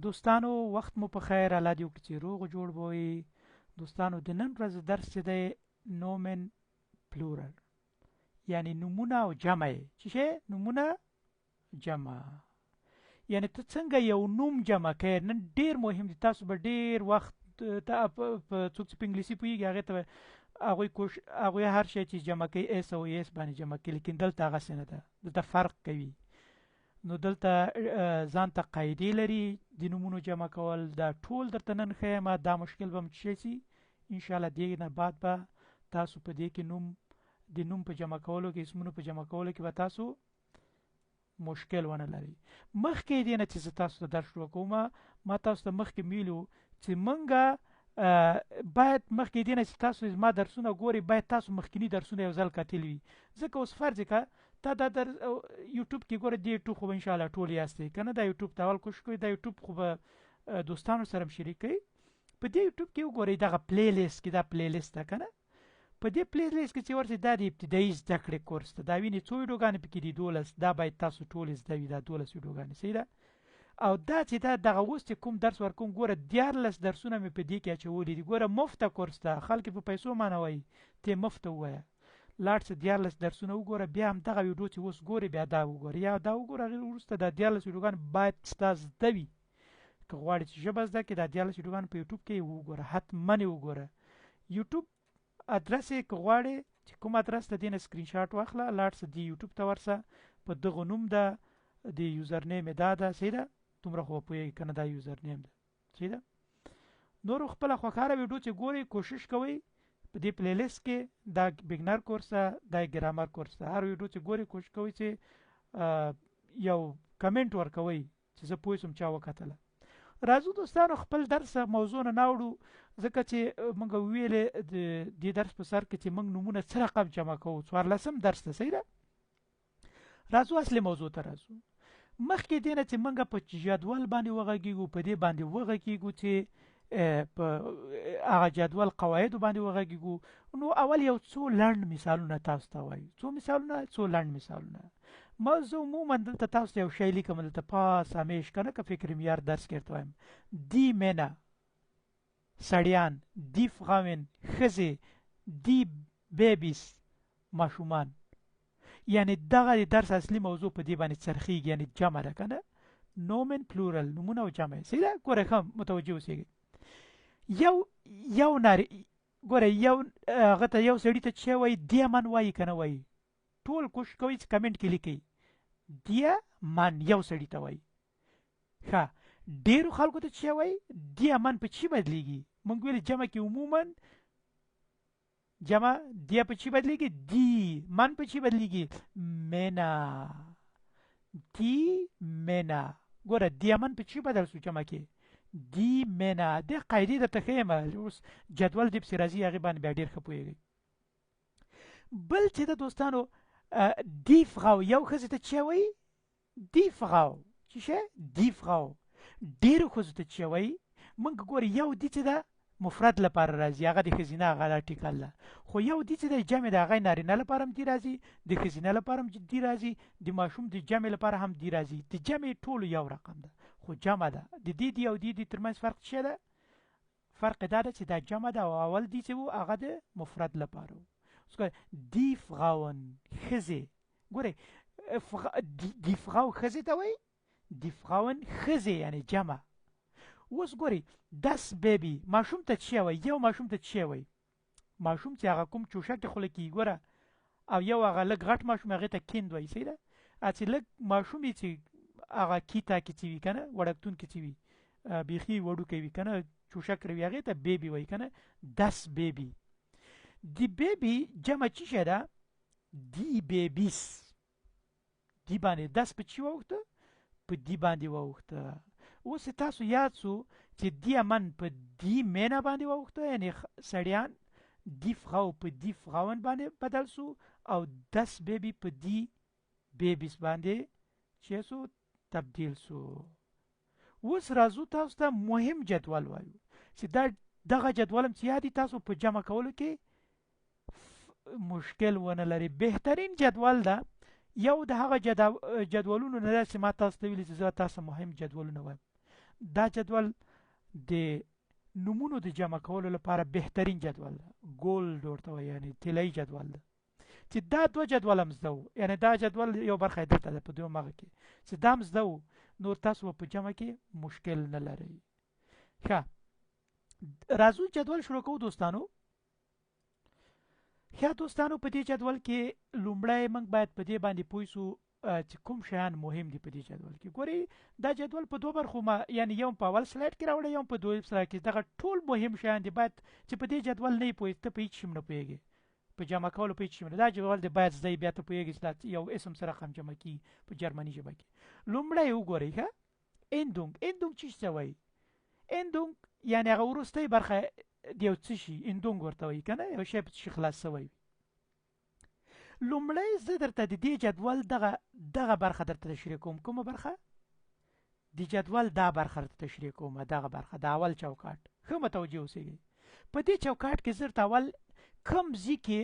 دوستانو وخت مو په خیر الله دې وکړي چې روغ جوړ بوي دوستانو د نن ورځ درس چې دی نومن پلورل یعنی نمونه او جمع چې شی نمونه جمع یعنی ته څنګه یو نوم جمع کوي نن ډیر مهم دي تاسو به ډیر وخت ته په څوک چې په انګلیسي پوهیږي هغه ته هغه هر شی چې جمع کوي اس او اس باندې جمع کوي لیکن دلته هغه څه نه ده دلته فرق کوي نو دلته ځان ته قاعدې لري د نومونو جمع کول دا ټول درته نن ښیم دا مشکل به م شي ان شاء الله دې نه بعد به تاسو په دې کې د نوم په جمع کولو کې اسمونو په جمع کولو کې به تاسو مشکل ونه لري مخکې دې نه چې تاسو ته درس وکوم ما تاسو ته مخکې میلو چې منګه باید مخکې دې نه چې تاسو ما درسونه ګوري باید تاسو مخکینی درسونه یو ځل کتل وي ځکه اوس فرض کړه تا دا در یوټیوب کې ګوره دی یوټیوب خو ان شاء الله ټول یاستئ کنه دا یوټیوب ته اول کوشش کوئ دا یوټیوب خو به دوستانو سره شریک کړئ په دې یوټیوب کې وګورئ دغه پلی لیست کې دا پلی لیست ده کنه په دې پلی لیست کې چې ورته دا د ابتدایي زده کړې کورس ته دا ویني څو ویډیوګانې پکې دي 12 دا باید تاسو ټول زده وي دا 12 ویډیوګانې صحیح ده او دا چې دا دغه اوس چې کوم درس ورکوم ګوره 14 درسونه مې په دې کې اچولي دي ګوره مفته کورس ده خلک په پیسو مانوي ته مفته وایه لاړ څه 14 درسونه وګوره بیا هم دغه ویډیو چې اوس ګوري بیا دا وګوره یا دا وګوره هغې وروسته دا 14 ویډیوګانې باید ستا زده وي که غواړې چې ژبه زده کړې دا 14 ویډیوګانې په یوټیوب کې وګوره حتما یې وګوره یوټیوب ادرس یې که غواړې چې کوم ادرس د دې نه سکرین شاټ واخله لاړ څه دې یوټیوب ته ورسه په دغه نوم ده د یوزر نیم یې دا ده صحیح ده دومره خو به پوهېږې که نه دا یوزر نیم ده صحیح ده نورو خپله خوښاره ویډیو چې ګورئ کوشش کوئ په دې پلی لیست کې دا بګنر کورس ده دا ګرامر کورس ده هر ویډیو چې ګورئ کوشش کوئ چې یو کمنټ ورکوئ چې زه پوه شم چا وکتله راځو دوستانو خپل درس موضوع نه ناوړو ځکه چې موږ ویلې د دې درس په سر کې چې موږ نومونه څه رقم جمع کوو 14 درس ته صحیح ده راځو اصلي موضوع ته راځو مخکې دې نه چې موږ په جدول باندې وغږیږو په دې باندې وغږیږو چې په هغه جدول قواعد باندې وغږیږو نو اول یو څو لنډ مثالونه تاسو ته وایو څو لنډ مثالونه موضوع عموما دلته تاسو ته یو شی لیکم دلته پاس همیش کنه که فکر معیار درس کې ورته وایم دی مینه سړیان دی فغاوین ښځې دی بیبیس ماشومان یعنی دغه درس اصلي موضوع په دې باندې څرخیږي یعنی جمع ده کنه نومن پلورل نومونه او جمع صحیح ده ګوره ښه متوجه اوسئ یو ناري ګوره یو هغه ته یو سړي ته چې وایي دیمن وایي که نه وایي ټول کوشش کوئ چې کمنټ کې لیکئ دیمن یو سړي ته وایي ښه ډېرو خلکو ته چې وایي دیمن په چی بدلیږي موږ ویلې جمع کې عموما جمع دیا په چی بدلیږي دی من په چی بدلیږي مینا دی مینا ګوره دیمن په چی بدل شو جمع کې دی مینا د قاعدې درته ښیم اوس جدول دې پسې راځي هغې باندې بیا ډېر ښه پوهېږئ بل چې د دوستانو دی فغاو یو ښځې ته چې وایي دی فغاو چې شی دی فغاو ډېرو ښځو ته چې وایي موږ ګورې یو دی چې ده مفرد لپاره راځي هغه د ښځینه هغه ارټیکل ده خو یو دی چې د جمع د هغه نارینه لپاره هم دی راځي د ښځینه لپاره هم دی راځي د ماشوم د جمع لپاره هم دی راځي د جمع ټولو یو رقم ده خو جمع ده د دې دی او دې ترمنځ فرق څه ده فرق دا ده چې دا جمع ده او اول دی چې و هغه د مفرد لپاره و دی فغاون ښځې ګورئ دی فغاو ښځې ته وایي دی فغاون ښځې یعنی جمع اوس ګورئ دس بیبي ماشوم ته چې وایي یو ماشوم ته چې وایي ماشوم چې هغه کوم چوشک خوله کېږي ګوره او یو هغه لږ غټ ماشوم هغې ته کیند وایي صحیح ده چې لږ ماشوم یې چې هغه کیتا کې چې وي که نه وړکتون کې چې وي بیخي وړوکی وي که نه چوشک روي هغې ته بیبي وایي که نه 10 بیبي دی بیبي جمع چی شی ده دی بیبیس دی باندې 10 په چی واوښته په دی باندې واوښته اوس تاسو یاد سو چې دی من په دی مینا باندې واوښته یعنی سړیان دی فغاو په دی فغاون باندې بدل سو او 10 بیبي په دی بیبیس باندې چې سو تبدیل سو اوس راځو تاسو ته مهم جدول وایو چې دغه جدول هم چې یادي تاسو په جمع کولو کې مشکل ونه لري بهترین جدول ده یو د هغه جدولونو نه چې ما تاسو ته ویلي چې زه تاسو مهم جدولونه وایم دا جدول د نومونو د جمع کولو لپاره بهترین جدول ده ګولډ ورته وایي یعنی طلایي جدول ده چې دا دوه جدول هم زده وو یعنی دا جدول یو برخه یې دلته ده په دویم هغه کې چې دا هم زده وو نو تاسو به په جمع کې مشکل نه لرئ ښه راځو جدول شروع کوو دوستانو ښه دوستانو په دې جدول کې لومړی موږ باید په دې باندې پوه سو چې کوم شیان مهم دي په دې جدول کې ګورئ دا جدول په دوه برخو ما یعنی یو په اول سلاید کې راوړی یو په دویم سلاید کې دغه ټول مهم شیان دي باید چې په دې جدول نه پوهې ته په هیڅ شي نه پوهېږې په جمع کولو په هیڅ شي نه دا جدول دی باید زده بیا ته پوهېږې چې یو اسم سره رقم جمع کړي په جرمني ژبه کې لومړی وګورئ ښه اندونګ څه ته وایي اندونګ یعنی هغه وروستۍ برخه د یو څه شي اندونګ ورته وایي که نه یو شی په څه شي خلاص سوی وي لومړی زه درته د دې جدول دغه برخه درته تشریح کوم کومه برخه د جدول دا برخه درته تشریح کوم دغه برخه د اول چوکاټ ښه متوجه اوسئ په دې چوکاټ کې زه درته اول کوم ځای کې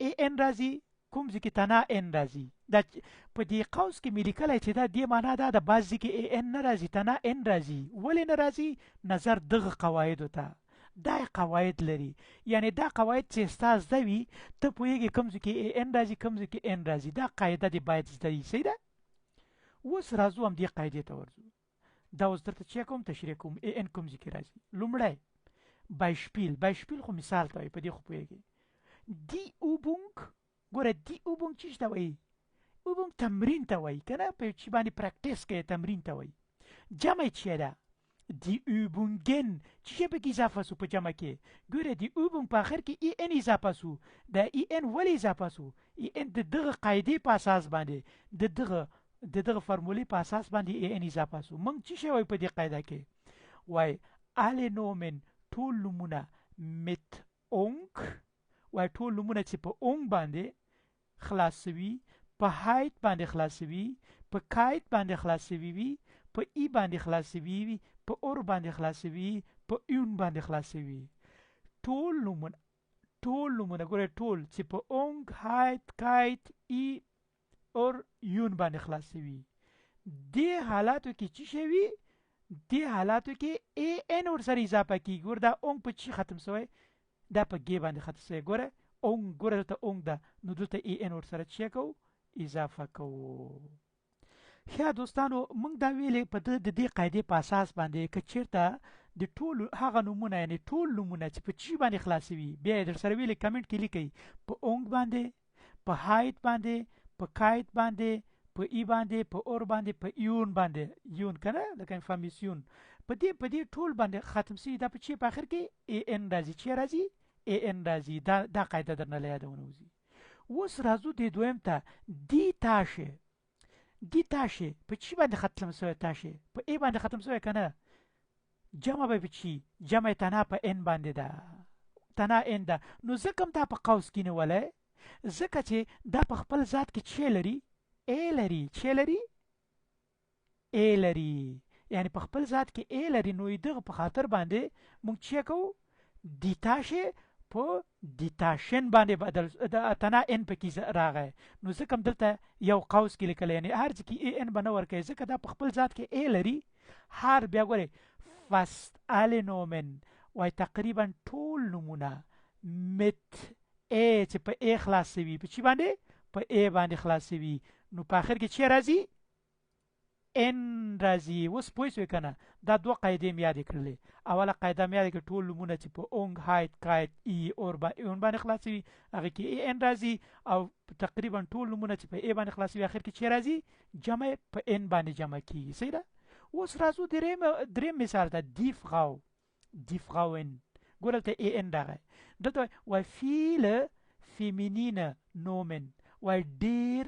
ای ان راځي کوم ځای کې تنا ان راځي دا په دې قوس کې مې لیکلی چې دا دې معنا دا د بعض ځای کې ای ان نه راځي تنا ان راځي ولې نه راځي نظر دغه قواعدو ته دا قواعد لري یعنی دا قواعد چې ستا زده وي ته پوهېږې کوم ځای کې ای ان راځي کوم ځای کې ان راځي دا قاعده دې باید زده وي صحیح ده اوس راځو همدې قاعدې ته ورځو دا اوس درته چی کوم تشریح کوم ای ان کوم ځای کې راځي لومړی بایشپیل خو مثال ته وایي په دې خو پوهېږې دی اوبونګ ګوره دی اوبونګ څه ته وایي اوبونګ تمرین ته وایي که نه په چې باندې پریکټیس کوې تمرین ته وایي جمع یې چیه ده Die Übungen چې شی پکې اضافه سو په جمع کې ګوره دی Übung په آخر کې ای ان اضافه سو دا ای ان ولې اضافه سو ای ان د دغه قاعدې په اساس باندې د دغه فرمولې په اساس باندې ای ان اضافه سو موږ چې شی وای په دې قاعده کې وای alle Nomen ټول نومونه mit Ong وای ټول نومونه چې په اونګ باندې خلاصوي په هایت باندې خلاصوي په کایت باندې خلاصوي وي په ای باندې خلاصوي وي په اور باندې خلاصوي په ایون باندې خلاصوي ټول نومونه ګوره ټول چې په اونګ هایت کایت ای اور یون باندې خلاصوي دې حالاتو کې چې شوي دې حالاتو کې ای ان ورسره اضافه کیږي ګوره دا اونګ په چی ختم سوی دا په ګ باندې ختم سوی ګوره اونګ ګوره دلته اونګ ده نو دلته ای ان ورسره چی کوو اضافه کوو ښه دوستانو موږ دا ویلې په د دې قاعدې په اساس باندې که چیرته د ټولو هغه نومونه یعنی ټول نومونه چې په چی باندې خلاصوي بیا یې درسره ویلې کمنټ کې لیکئ په اونګ باندې په هایت باندې په کایت باندې په ای باندې په اور باندې په ایون باندې یون که نه لکه انفامیسیون په دې ټول باندې ختم سوي دا په چی په آخر کې ای ان راځي چی راځي ای ان راځي دا قاعده درنه له یادونه وځي اوس راځو دې دویم ته دی تاشه په چی باندې ختم سوی تاشه په ای باندې ختم سوی کنه جمع به چی جمع تنا په ان باندې ده تنا ان ده نو ځکه دا په قوس کې نه ولای ځکه چې دا په خپل ذات کې چی لري ای لري چی لري ای لري یعنی په خپل ذات کې ای لري نو دغه په خاطر باندې مونږ چی کوو دی تاشه په دیتاشن باندې بدل د تنا ان پکې راغی نو ځکه دلته یو قوس کې لیکل یعنی هر ځکه ای ان بنور کوي ځکه دا په خپل ذات کې ای لري هر بیا ګوري فاست alle Nomen وای تقریبا ټول نمونه مت ای چې په ای خلاصوي په چی باندې په ای باندې خلاصوي نو په اخر کې چی راځي ان راځي اوس پوه شوې که نه دا دوه قاعدې مې یادې کړلې اوله قاعده مې یادې کړه ټول نومونه چې په اونګ هایت کایت ای اور ایون باندې خلاصوي هغې کې ای ان راځي او تقریبا ټول نومونه چې په ای باندې خلاصوي اخر کې چې راځي جمع په ان باندې جمع کیږي صحیح ده اوس راځو دریم مثال ته دیفغاون ګوره دلته ای ان راغی دلته وایي viele feminine Nomen وایي ډېر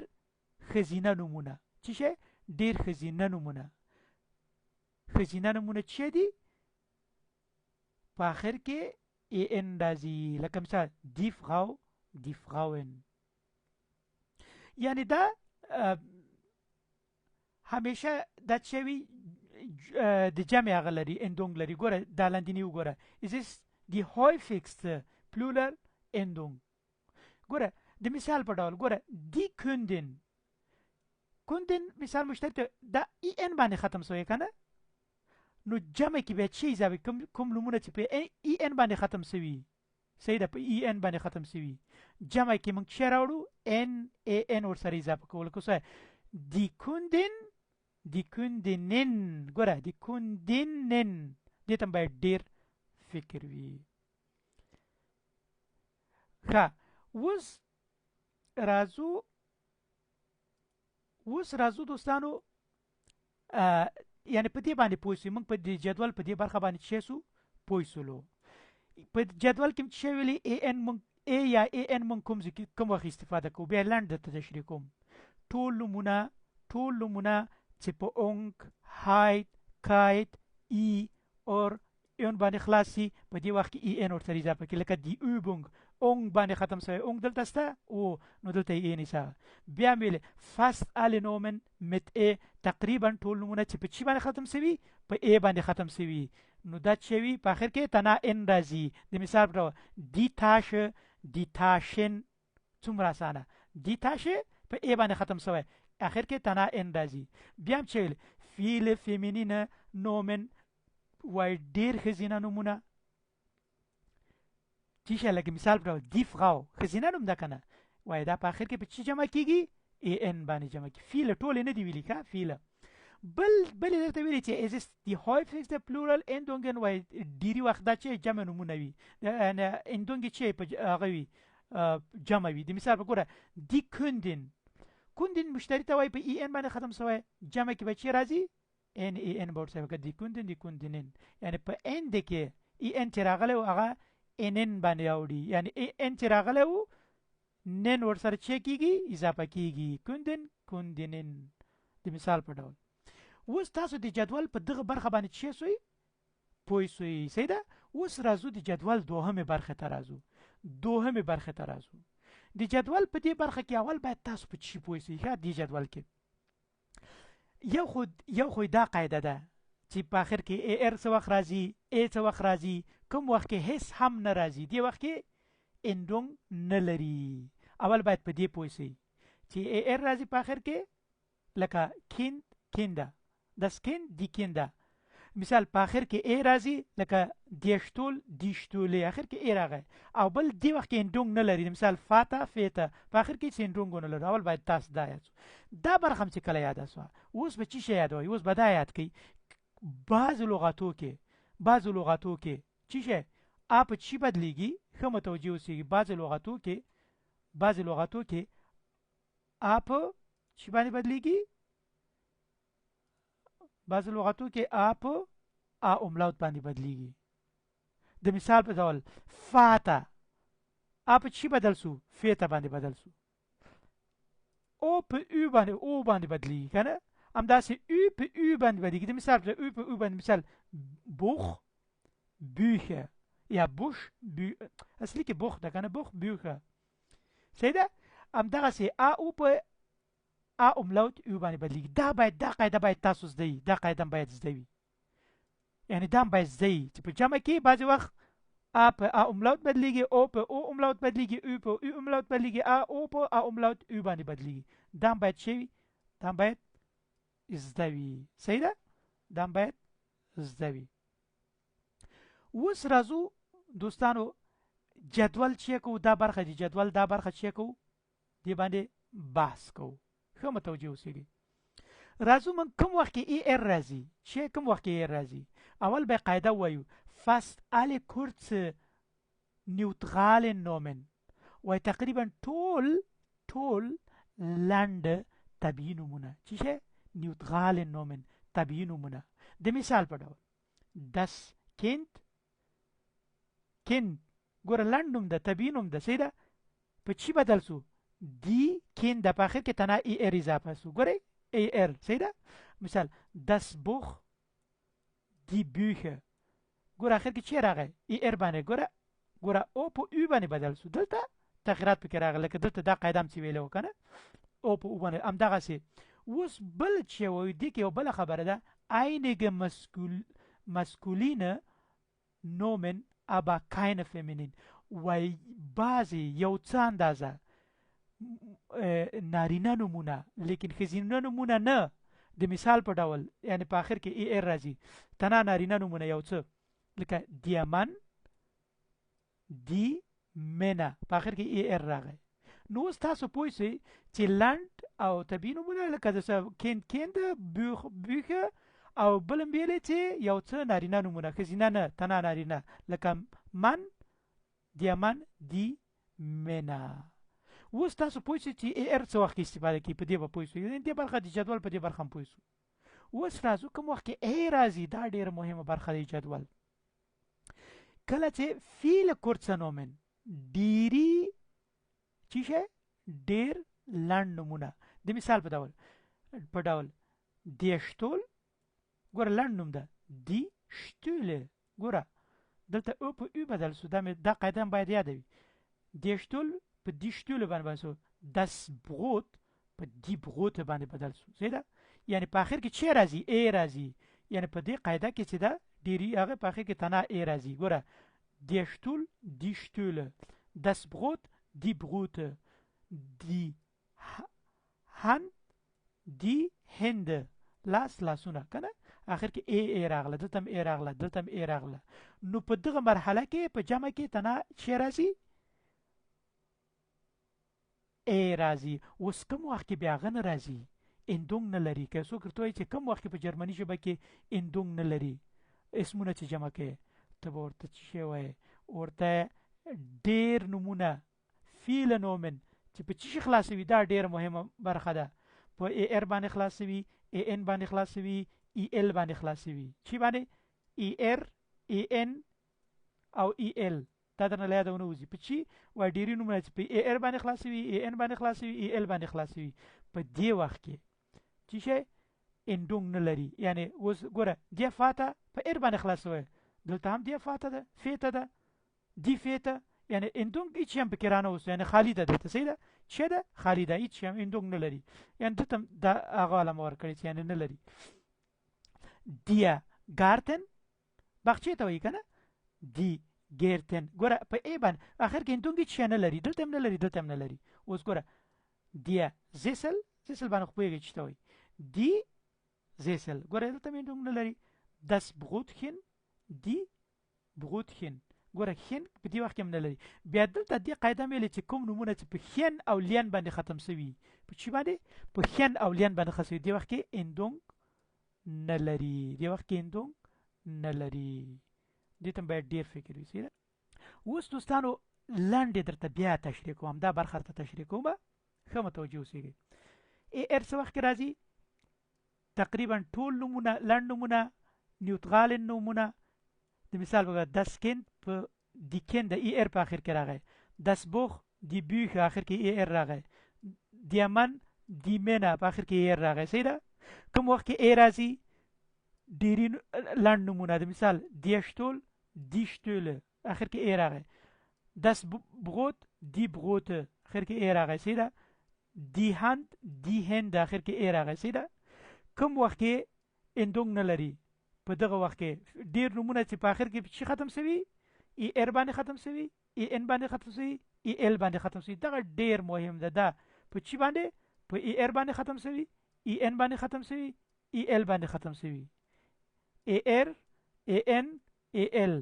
ښځینه نومونه څه شی ډیر ښځینه نومونه چې دي په آخر کې ای ان راځي لکه مثال دیفغاون یعنی دا همیشه دا چوي د جمع هغه لري اندونګ لري ګوره دا لاندینی وګوره is this the häufigste plural endung ګوره د مثال په ډول ګوره die Kunden مثال مشترک دا ای ان باندې ختم سوی کنه نو جمع کې بیا چې اضافه کوم نومونه چې په ای ان باندې ختم سوي صحیح ده په ای ان باندې ختم سوي جمع کې موږ څه راوړو ان ای ان ورسره اضافه کول کو څه دی کوندن دی کوندنن ګوره دی کوندنن دې ته باید ډیر فکر وي ښه اوس راځو دوستانو یعنی په دې باندې پوه سو موږ په دې جدول په دې برخه باندې څه سو پوه سولو په جدول کې څه ویلي ای ان موږ ای یا ای ان موږ کوم وخت استفاده کوو بیا لاندې ته تشریح کوم ټول نومونه چې په اونګ هایت کایت ای اور اون باندې خلاصي په دې وخت کې ای ان ورته اضافه کړي لکه دی übung اونګ باندې ختم شوی اونګ دلته سته او نو دلته ای نشه بیا مل fast alle Nomen mit e تقریبا ټول نومونه چې په چی باندې ختم شوی په ای باندې ختم شوی نو دا چوي په اخر کې تنا ان راځي د مثال پر دی تاشه دی تاشن څومره اسانه دی تاشه په ای باندې ختم شوی اخر کې تنا ان راځي بیا هم چوي viele feminine Nomen وای ډیر خزینه نومونه چې لکه مثال پر دی فراو خزینه نوم ده کنه وای دا په اخر کې په چی جمع کیږي ای ان باندې جمع کی viele ټول نه دی ویلي کا viele بل درته ویلي چې is die häufigste plural endungen وای ډیری وخت دا چې جمع نومونه وي endungen چې په هغه وي جمع وي د مثال په ګوره دی کندن مشتری ته وای په ای ان باندې ختم شوی جمع کې به چی راځي ان ای ان ورته وکړه دی کندنن یعنی په ان د کې ای ان چې راغلی او هغه ان ان باندې اوړي یعنی ای ان چې راغلی او نن ورسره چې کیږي اضافه کیږي کندنن د مثال په ډول اوس تاسو د جدول په دغه برخه باندې چې سوی پوه سوی سیده اوس راځو د جدول دوهمه برخه ته راځو د جدول په دې برخه کې اول باید تاسو په چی پوه سئ ښه د جدول کې یو خو دا قاعده ده چې په اخر کې ای ار څه وخت راځي ای څه وخت راځي کوم وخت کې هیڅ هم نه راځي دی وخت کې اندونګ نه لري اول باید په دې پوه سئ چې ای ار راځي په اخر کې لکه kinda das kind die kinder مثال په اخر کې ای راځي لکه دیشتول دیشتولې اخر کې ای راغی او بل دی وخت کې اندونګ نه لري مثال فاتا فیتا په اخر کې اندونګ نه لري اول باید تاسو دا یاد دا برخه چې کله یاد اسوه اوس به چی شي یاد وي اوس به دا یاد کړئ بعض لغاتو کې چی شي اپ چی بدلیږي خو متوجي اوسئ بعض لغاتو کې اپ چی باندې بدلیږي بعض لغاتو کې اپ ا املاوت باندې بدلیږي د مثال په ډول فاتا اپ چی بدل سو فیتا باندې بدل سو او په او باندې بدلیږي کنه همداسې او په او باندې بدلیږي د مثال په او په او باندې مثال بوخ bücher یا بوش اصلي کې بوخ ده کنه بوخ bücher سیده همدغسې ا او په ا املاوت او باندې بدلیږي دا قاعده باید تاسو زده وي دا قاعده باید زده وي یعنی دا باید زده وي چې په جمع کې بعضې وخت ا په ا املاوت بدلیږي او په او املاوت بدلیږي او په او املاوت بدلیږي ا او په ا املاوت او باندې بدلیږي دا باید شي دا باید زده وي صحیح ده دا باید زده وي اوس راځو دوستانو جدول چې کو دا برخه دی جدول دا برخه چې کو دی باندې بحث کو خو متوجه اوسئ راځو من کوم وخت کې ای ار راځي چې کوم وخت کې ای راځي اول به قاعده وایو fast alle kurze neutralen Nomen وای تقریبا ټول لاند طبیعي نومونه چې neutralen Nomen طبیعي نومونه د مثال په ډول das kind ګوره لاند نوم ده طبیعي نوم ده صحیح ده په چی بدل سو دی kind په اخر کې تنا ای ار اضافه سو ګوره ای ار صحیح ده مثال das Buch die Bücher ګوره اخر کې چی راغی ای ار باندې ګوره او په او باندې بدل سو دلته تغیرات پکې راغله که دلته دا قاعده هم چې ویلو کنه او په او باندې همدغسې اوس بل چې وایي دې کې یو بله خبره ده einige maskuline Nomen aber keine feminin وای بعضې یو څه اندازه نارینه نومونه لیکن ښځینه نومونه نه د مثال په ډول یعنی په آخر کې ای ار راځي تنا نارینه نومونه یو څه لکه دیامن دی مینا په آخر کې ای ار راغی نو اوس تاسو پوه شئ چې لنډ او طبیعي نومونه لکه د کیند بوخه او بل بیلې چې یو څه نارینه نومونه ښځینه نه تنا نارینه لکه من دیامن دی مینا اوس تاسو پوه شئ چې ای ار څه وخت استفاده کوي په دې به پوه شئ دې برخه د جدول په دې برخه هم پوه شو اوس راځو کوم وخت کې ای راځي دا ډیره مهمه برخه دی جدول کله چې فعل kurzer Nomen ډیری چی شه ډیر لنډ نومونه د مثال په ډول die Stuhl ګوره لنډ نوم ده die Stühle ګوره دلته او په او بدل شو دا قاعده باید یاد وي die Stuhl په die Stühle باندې شو das Brot په die Brote باندې بدل شو زیاده یعنی په اخر کې چی راځي ای راځي یعنی په دې قاعده کې چې دا ډیری هغه په اخر کې تنا ای راځي ګوره die Stuhl die Stühle das Brot die Brote die Hand die Hände لاسونه کنه اخر کې ای راغله دلته هم ای راغله دلته هم ای راغله نو په دغه مرحله کې په جمع کې تنا چی راځي ای راځي اوس کوم وخت کې بیا غن راځي اندونګ نه لري که څوک ورته وایي چې کوم وخت په جرمني ژبه کې اندونګ نه لري اسمونه چې جمع کوي ته به ورته څه شی وایې ورته ډېر نومونه فعل نومن چې په څه شي خلاصوي دا ډېره مهمه برخه ده په ای ار باندې خلاصوي ای ان باندې خلاصوي ای ال باندې خلاصوي چې باندې ای ار ای ان او ای ال دا درنه لا یادونه وځي په چې و ډېری نومونه چې په ای ار باندې خلاصوي ای ان باندې خلاصوي ای ال باندې خلاصوي په دې وخت کې چې شي اندونګ نه لري یعنی اوس ګوره دی فاته په ار باندې خلاصوي دلته هم دی فاته ده فیته ده دی فیته یعنی اندونګ هیڅ هم پکې رانه اوس یعنی خالی ده ته صحیح ده چې ده خالی ده هیڅ هم اندونګ نه لري یعنی دته دا هغه علامه ورکړي چې یعنی نه لري دیا ګارتن باغچې ته وایي کنه دی ګیرتن ګوره په ای باندې اخر کې اندونګ هیڅ نه لري دلته هم نه لري دلته هم نه لري اوس ګوره دیا زیسل باندې خو پوهېږي چې ته وایي دی زیسل ګوره دلته هم اندونګ نه لري das Brotchen دی Brotchen ګوره خین په دې وخت کې هم نه لري بیا دلته دې قاعده مې چې کوم نومونه چې په خین او لین باندې ختم شوي په چی باندې په خین او لین باندې ختم شوي دې وخت کې اندونګ نه لري دې وخت کې اندونګ نه لري دې ته باید ډیر فکر وشي اوس دوستانو لاندې درته بیا تشریح کوم دا برخه ته تشریح کوم ښه متوجه اوسئ ای ار څه وخت راځي تقریبا ټول نومونه لنډ نومونه نیوټرال نومونه د مثال په das Kind په die Kinder ای ار په اخر کې راغی das Buch die Bücher اخر کې ای ار راغی die Mann die Männer په اخر کې ای ار راغی صحیح ده کوم وخت کې ای راځي ډېری لنډ نومونه د مثال die Stuhl die Stühle اخر کې ای راغی das Brot die Brote اخر کې ای راغی صحیح ده die Hand die Hände اخر کې ای راغی صحیح ده کوم وخت کې اندونګ نه لري په دغه وخت کې ډیر نومونه چې په اخر کې چې ختم شوي ای ار باندې ختم شوي ای ان باندې ختم شوي ای ال باندې ختم شوي دغه ډیر مهم ده دا په چی باندې په ای ار باندې ختم شوي ای ان باندې ختم شوي ای ال باندې ختم شوي ای ار ای ان ای ال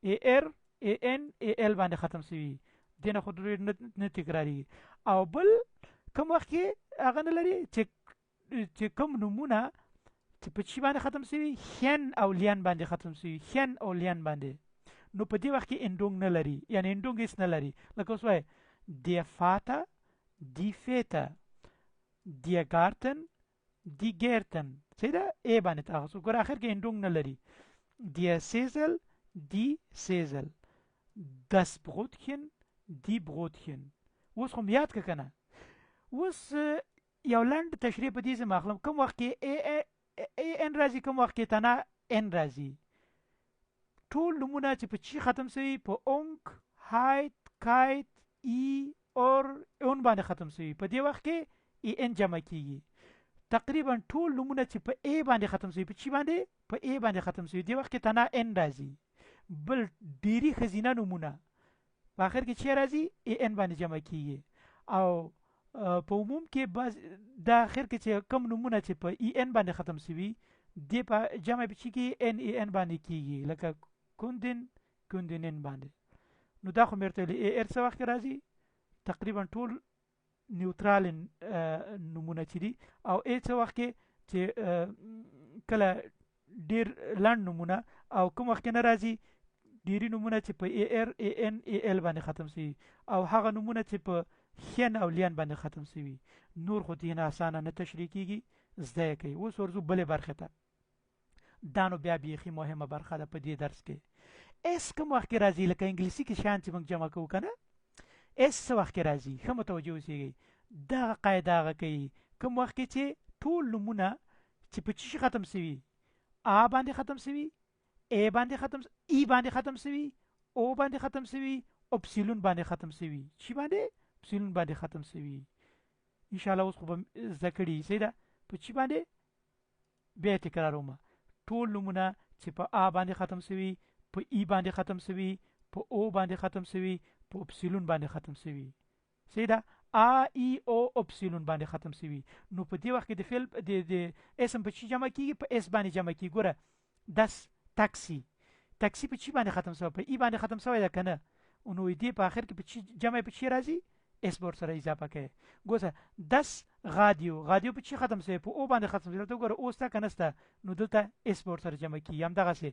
ای ار ای ان ای ال باندې ختم شوي دنه خو ډیر نه تکراری او بل کوم وخت کې هغه نه لري چې کوم نومونه چې په چی باندې ختم شوي خین او لیان باندې ختم شوي خین او لیان باندې نو په دې وخت کې اندونګ نه لري یعنی اندونګ هیڅ نه لري لکه اوس وایي der Vater die Väter der Garten die Gärten صحیح ده ای باندې تاسو ګور اخر کې اندونګ نه لري der Sessel die Sessel das Brotchen die Brotchen اوس خو یاد که کنه اوس یو لنډ تشریح په دې ځای ماخلم کوم وخت کې ای ان راځي کوم وخت کې تنا ان راځي ټول نومونه چې په چی ختم شوي په اونک هایت کایت ای اور اون باندې ختم شوي په دې وخت کې ای ان جمع کیږي تقریبا ټول نومونه چې په ای باندې ختم شوي په چی باندې په ای باندې ختم شوي دې وخت کې تنا ان راځي بل ډیری خزینه نومونه په اخر کې چی راځي ای ان باندې جمع کیږي او په عموم کې بعض د اخر کې چې کم نمونه چې په ای ان باندې ختم شوي دی په جمع په چې کې ان ای ان باندې کیږي لکه کندن کندنین باندې نو دا خو مرته ای ار څه وخت راځي تقریبا ټول نیوترال نمونه چې دي او ای څه وخت کې چې کله ډیر لاند نمونه او کوم وخت نه راځي ډیری نمونه چې په ای ار ای ان ای ال باندې ختم شي او هغه نمونه چې په خین او لیان باندې ختم شوي نور خو دینه اسانه نه تشریح کیږي زده کوي اوس ورځو بلې برخه ته دا نو بیا بیخي مهمه برخه ده په دې درس کې اس کوم وخت کې راځي لکه انګلیسي کې شان چې موږ جمع کوو کنه اس څه وخت کې راځي ښه متوجه اوسئ دا قاعده هغه کوي کوم وخت کې چې ټول نمونه چې په چی ختم شوي ا باندې ختم شوي ای باندې ختم ای باندې ختم شوي او باندې ختم شوي اپسیلون باندې ختم شوي چی باندې اپسیلون باندې ختم شوي ان شاء الله اوس خو به ذکرې سیدا په چی باندې بیا تکراروم ټول نمونه چې په ا باندې ختم شوي په ای باندې ختم شوي په او باندې ختم شوي په اپسیلون باندې ختم شوي سیدا ا ای او اپسیلون باندې ختم شوي نو په دې وخت کې د فعل د اسم په چی جمع کیږي په اس باندې جمع کیږي ګوره داس تاکسی تاکسی په چی باندې ختم شوی په ای باندې ختم شوی ده کنه نو دې په اخر کې په چی جمع په چی راځي اس بور سره اضافه کوي ګوره 10 غادیو په چی ختم شوی په او باندې ختم شوی ته ګوره اوس تا کنهسته نو دلته اس بور سره جمع کیږي هم دغه سي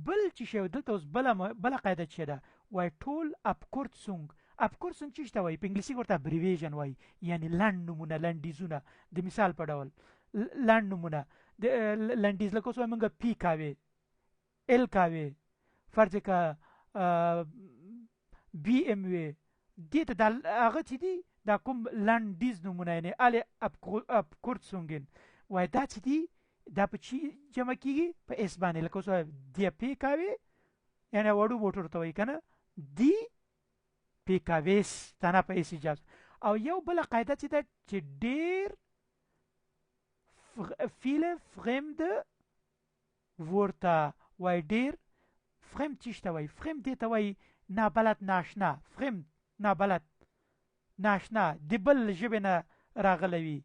بل چی شی دلته اوس بل قاعده چي ده وای ټول ابکورتسونګ ابکورتسونګ چی شته وای په انګلیسي ورته ابریویژن وای یعنی لاند نمونه لنډیزونه د مثال په ډول لاند نمونه د لنډیز لکه څو موږ پی کاوي ال کاوي فرض کا بی ام وی دې ته د هغه چې دي دا کوم لنډیز نمونه یعنی ال اپ کورتسونګن وای دا چې دي دا په چی جمع کیږي په اس باندې لکه څو دی پی کاوي یعنی وړو موټر ته وای کنه دی پی کاویس تنه په اس ایجاز او یو بل قاعده چې دا چې ډیر فیله فرمد ورته وای ډیر فرم چیشته وای فرم دې ته وای نابلد ناشنا فرم نابلد ناشنا د بل ژبه نه راغلوي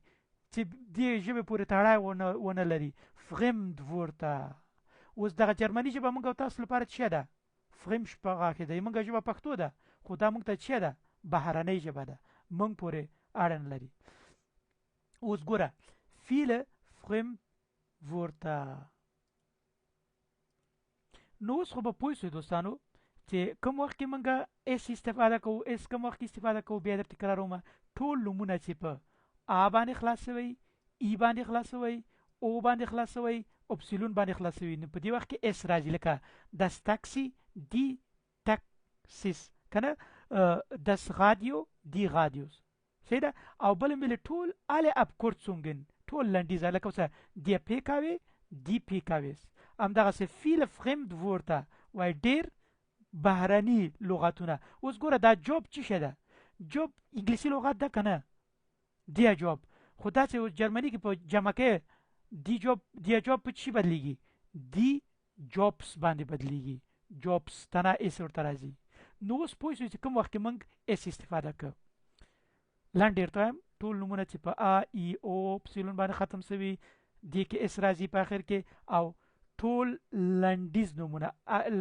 چې دې ژبه پورې تړاو ونه لري فرمد ورته اوس دغه جرمني ژبه موږ تاسو لپاره څه ده فرم شپږه کې ده موږ ژبه پښتو ده خو دا موږ ته څه ده بهرنۍ ژبه ده موږ پورې اړه لري اوس ګوره فیله فرم ورته نو اوس خو به پوه شئ دوستانو چې کوم وخت کې موږ اس استفاده کوو اس کوم وخت کې استفاده کوو بیا درته تکراروم ټول نمونه چې په ا باندې خلاص شوی ای باندې خلاص شوی او باندې خلاص شوی اپسیلون باندې خلاص شوی نو په دې وخت کې اس راځي لکه داس تاکسی دی تاکسیس کنه داس رادیو دی رادیوس سیدا او بل مل ټول ال اپ کورتسونګن ټول لنډیز لکه څه دی پی کاوي دی پی کاویس ام دغه سه فیل فرمد ورته وای ډیر بهرني لغتونه اوس ګوره دا جوب چی شه ده جوب انګلیسي لغت ده کنه دی جوب خدا چې جرمني کې په جمع کې دی جوب په چی بدلیږي دی جوبس باندې بدلیږي جوبس تنه اس ورته راځي نو اوس پوه شئ چې کوم وخت موږ اس استفاده کوو لاندې ټایم ټول نمونه چې په ا ای او اپسیلون باندې ختم شوي دی کې اس راځي په اخر کې او ټول لنډیز نمونه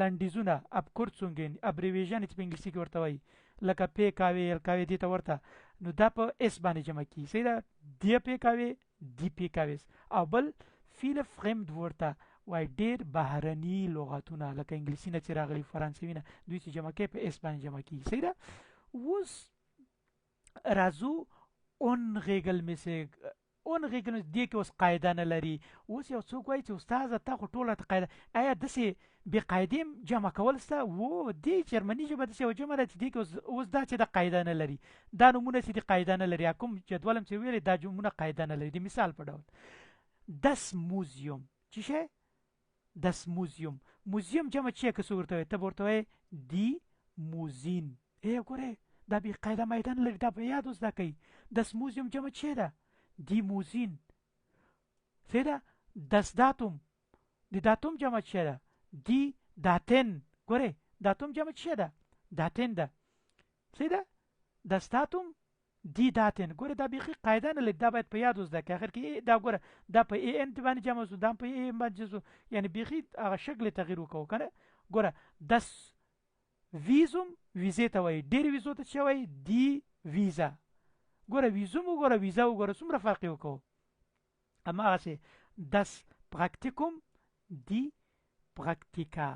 لنډیزونه اپ کورتسونګن ابریویژن چې په انګلیسي کې ورته وایي لکه پی کاوي ال کاوي دې ته ورته نو دا په اس باندې جمع کیږي سیدا دی پی کاوي دی پی کاویس او بل فیل فرمد ورته وای ډیر بهرني لغتونه لکه انګلیسي نه چې راغلي فرانسوي نه دوی چې جمع کوي په اس باندې جمع کیږي سیدا اوس راځو اون ریګل میسه اون ریګل دې کې اوس قاعده نه لري اوس یو څوک وایي چې استاد تا خو ټوله قاعده آیا دسې بې قاعدې جمع کول سته و دې جرمني ژبه داسې یو جمع ده چې دې کې اوس دا چې د قاعده نه لري دا نومونه چې د قاعده نه لري کوم جدول هم چې ویلې دا نومونه قاعده نه لري د مثال په ډول داس موزیوم چې شی داس موزیوم موزیوم جمع چې که څه ورته وایي ته به ورته وایي دی موزین ګورې دا بې قاعده میدان لري دا په یاد اوس دا کوي داس موزیوم جمع چې ده دی موزین سیدا داس داتوم دی داتوم جمع چه ده دی داتن ګوره داتوم جمع چه ده داتن ده سیدا داس داتوم دی داتن ګوره دا بیخي قاعده نه لري، دا باید په یاد وزده کړې. اخر کې دا ګوره دا په ای ان باندې جمع شو، دا په ای ان باندې شو، یعنی بیخي هغه شکل تغییر وکړو کنه. ګوره دس ویزوم ویزې ته وایي، ډېرې ویزو ته څه وایي؟ دی ویزا. ګوره ویزوم وګوره ویزا وګوره څومره فرق یې وکړو. هماغسې دس پراکتیکوم دی پراکتیکا،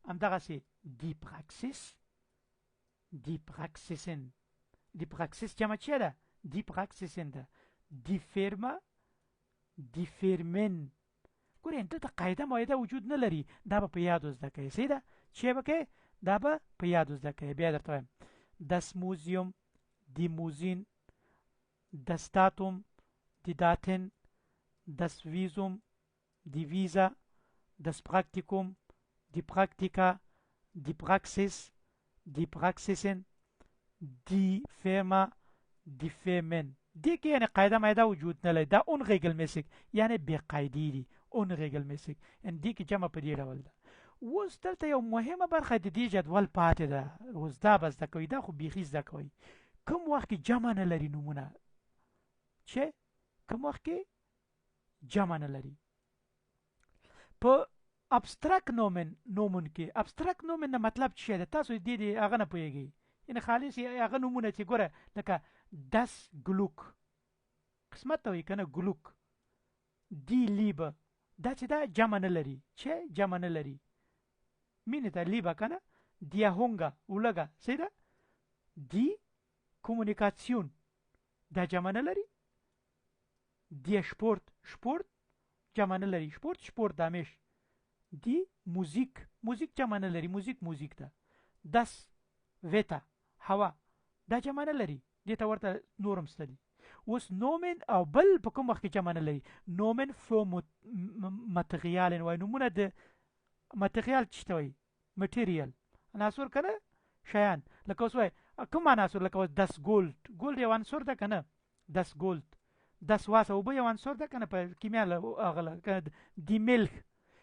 همدغسې دی پراکسیس دی پراکسیسن. دی پراکسیس جمع چیه ده؟ دی پراکسیسن ده. دی فیرما دی فیرمن. ګورئ دلته قاعده معاهده وجود نه لري، دا به په یاد وزده کوئ. صحیح ده؟ چې به کوئ دا به په یاد وزده کوئ. بیا درته وایم das Museum die Museen، das Datum die Daten، das Visum die Visa، das Praktikum die Praktika، die Praxis die Praxisen، die Firma die Firmen. دې کې یعنی قاعده معاهده وجود نه لري، دا unregelmäßig یعنی بې قاعدې دي. unregelmäßig یعنی دې کې جمع په دې ډول ده. اوس دلته یو مهمه برخه د دې جدول پاتې ده، اوس دا به زده کوئ، دا خو بیخي زده کوئ. کوم وخت کې جمع نه لري نومونه؟ چې کوم وخت کې جمع نه لري؟ په ابسترکټ نومون کې. ابسترکټ نومن نه مطلب څه ده؟ تاسو دې هغه نه پوهیږئ، یعنی خالص هغه نومونه چې ګوره لکه das Glück قسمت ته وایي که نه ګلوک، دی لیبه دا چې دا جمع نه لري. چې جمع نه لري مینې ته لیبه که نه dia Hunger ولګه. صحیح ده؟ دی کومونیکاسیون دا جمع نه لري. dia شپورت جمع نه لري، شپورت دامیش. دی موزیک جمع نه لري، موزیک ده. das Wetter هوا دا جمع نه لري، دې ته ورته نورم شته دي. اوس نومن او بل په کوم وخت کې جمع نه لري؟ نومن فو ماتریالن وایي، نومونه د ماتریال څه ته وایي؟ مټیریال عناصر که نه شیان. لکه اوس وایي کوم عناصر؟ لکه اوس دس ګولډ یو عنصر ده که نه، دس ګولډ. دس واسه اوبه یو عنصر ده که نه په کیمیا هغه دی ملک،